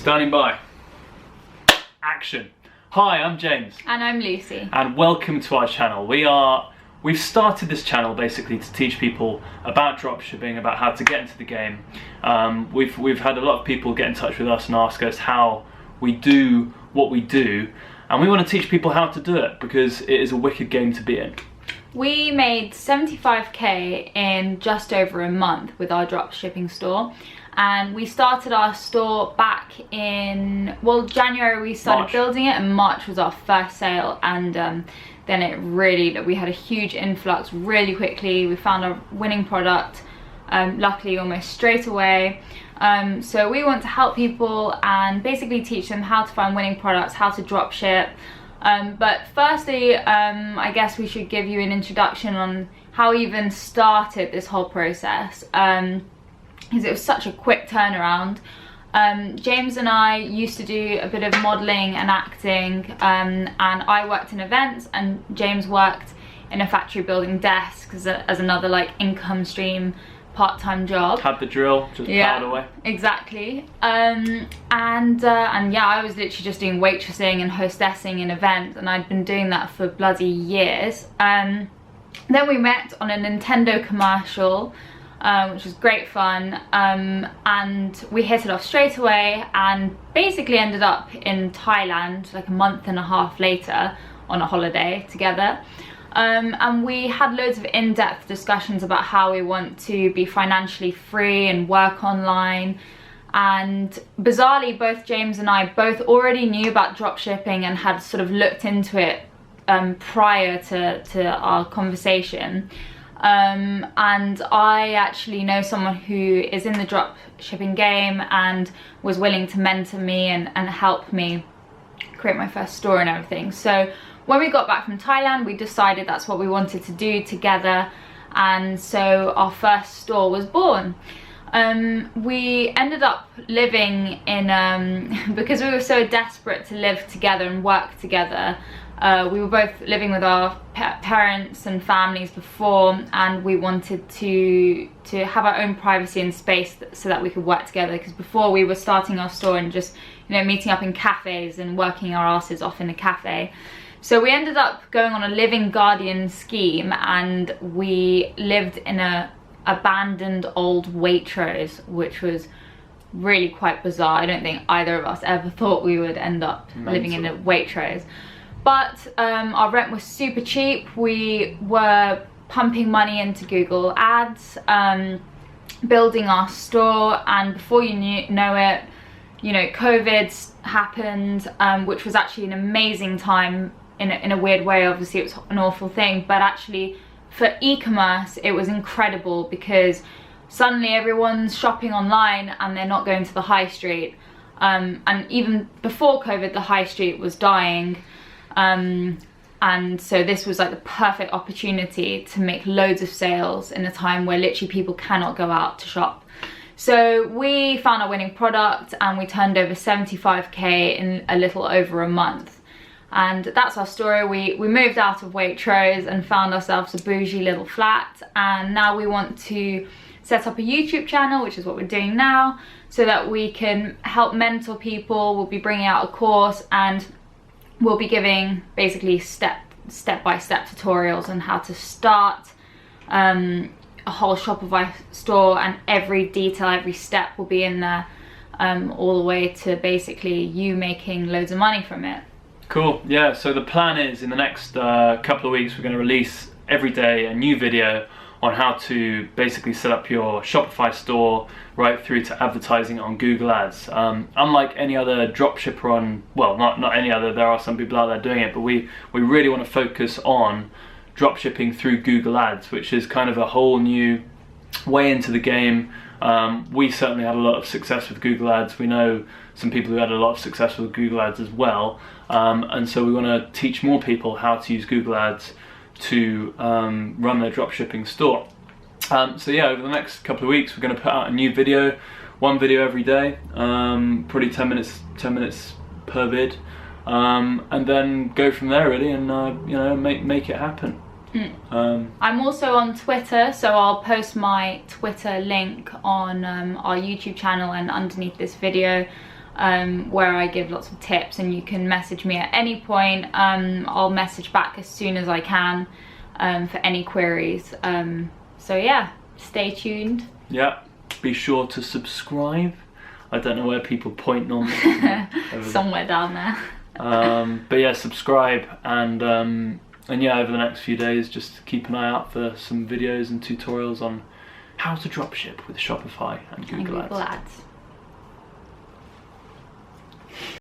Standing by. Action. Hi, I'm James. And I'm Lucy. And welcome to our channel. We've started this channel basically to teach people about dropshipping, about how to get into the game. We've had a lot of people get in touch with us and ask us how we do what we do, and we want to teach people how to do it because it is a wicked game to be in. We made 75k in just over a month with our dropshipping store, and we started our store back in, well, January we started building it, and March was our first sale, and then we had a huge influx really quickly. We found a winning product, luckily almost straight away. So we want to help people and basically teach them how to find winning products, how to drop ship. But firstly, I guess we should give you an introduction on how we even started this whole process, because it was such a quick turnaround. James and I used to do a bit of modelling and acting, and I worked in events, and James worked in a factory building desks as another like income stream part-time job. Had the drill, just plowed away. Exactly. And yeah, I was literally just doing waitressing and hostessing in events, and I'd been doing that for bloody years. Then we met on a Nintendo commercial, which was great fun, and we hit it off straight away and basically ended up in Thailand like a month and a half later on a holiday together. And we had loads of in-depth discussions about how we want to be financially free and work online. And bizarrely, both James and I both already knew about dropshipping and had sort of looked into it prior to our conversation. And I actually know someone who is in the dropshipping game and was willing to mentor me and help me create my first store and everything. So when we got back from Thailand, we decided that's what we wanted to do together, and so our first store was born. We ended up living in, because we were so desperate to live together and work together, we were both living with our parents and families before, and we wanted to have our own privacy and space so that we could work together, because before we were starting our store and just, you know, meeting up in cafes and working our asses off in a cafe. So we ended up going on a living guardian scheme, and we lived in a abandoned old Waitrose, which was really quite bizarre. I don't think either of us ever thought we would end up living in a Waitrose. But our rent was super cheap. We were pumping money into Google Ads, building our store, and before you know it, you know, COVID happened, which was actually an amazing time in a weird way. Obviously it was an awful thing, but actually for e-commerce it was incredible, because suddenly everyone's shopping online and they're not going to the high street. And even before COVID, the high street was dying. And so this was like the perfect opportunity to make loads of sales in a time where literally people cannot go out to shop. So we found our winning product and we turned over 75k in a little over a month. And that's our story. We moved out of Waitrose and found ourselves a bougie little flat, and now we want to set up a YouTube channel, which is what we're doing now, so that we can help mentor people. We'll be bringing out a course, and we'll be giving basically step-by-step tutorials on how to start a whole Shopify store, and every detail, every step will be in there, all the way to basically you making loads of money from it. Cool. Yeah, so the plan is in the next couple of weeks we're going to release every day a new video on how to basically set up your Shopify store right through to advertising on Google Ads. Unlike any other dropshipper on, well, not any other, there are some people out there doing it, but we really want to focus on dropshipping through Google Ads, which is kind of a whole new way into the game. We certainly had a lot of success with Google Ads. We know some people who had a lot of success with Google Ads as well, and so we want to teach more people how to use Google Ads to run their dropshipping store. So yeah, over the next couple of weeks we're going to put out a new video, one video every day, probably 10 minutes per vid, and then go from there really, and you know, make it happen. I'm also on Twitter, so I'll post my Twitter link on our YouTube channel and underneath this video. where I give lots of tips, and you can message me at any point. I'll message back as soon as I can for any queries. So yeah, stay tuned. Yeah, be sure to subscribe. I don't know where people point normally. Somewhere down there. But yeah, subscribe, and yeah, over the next few days, just keep an eye out for some videos and tutorials on how to dropship with Shopify and Google Ads.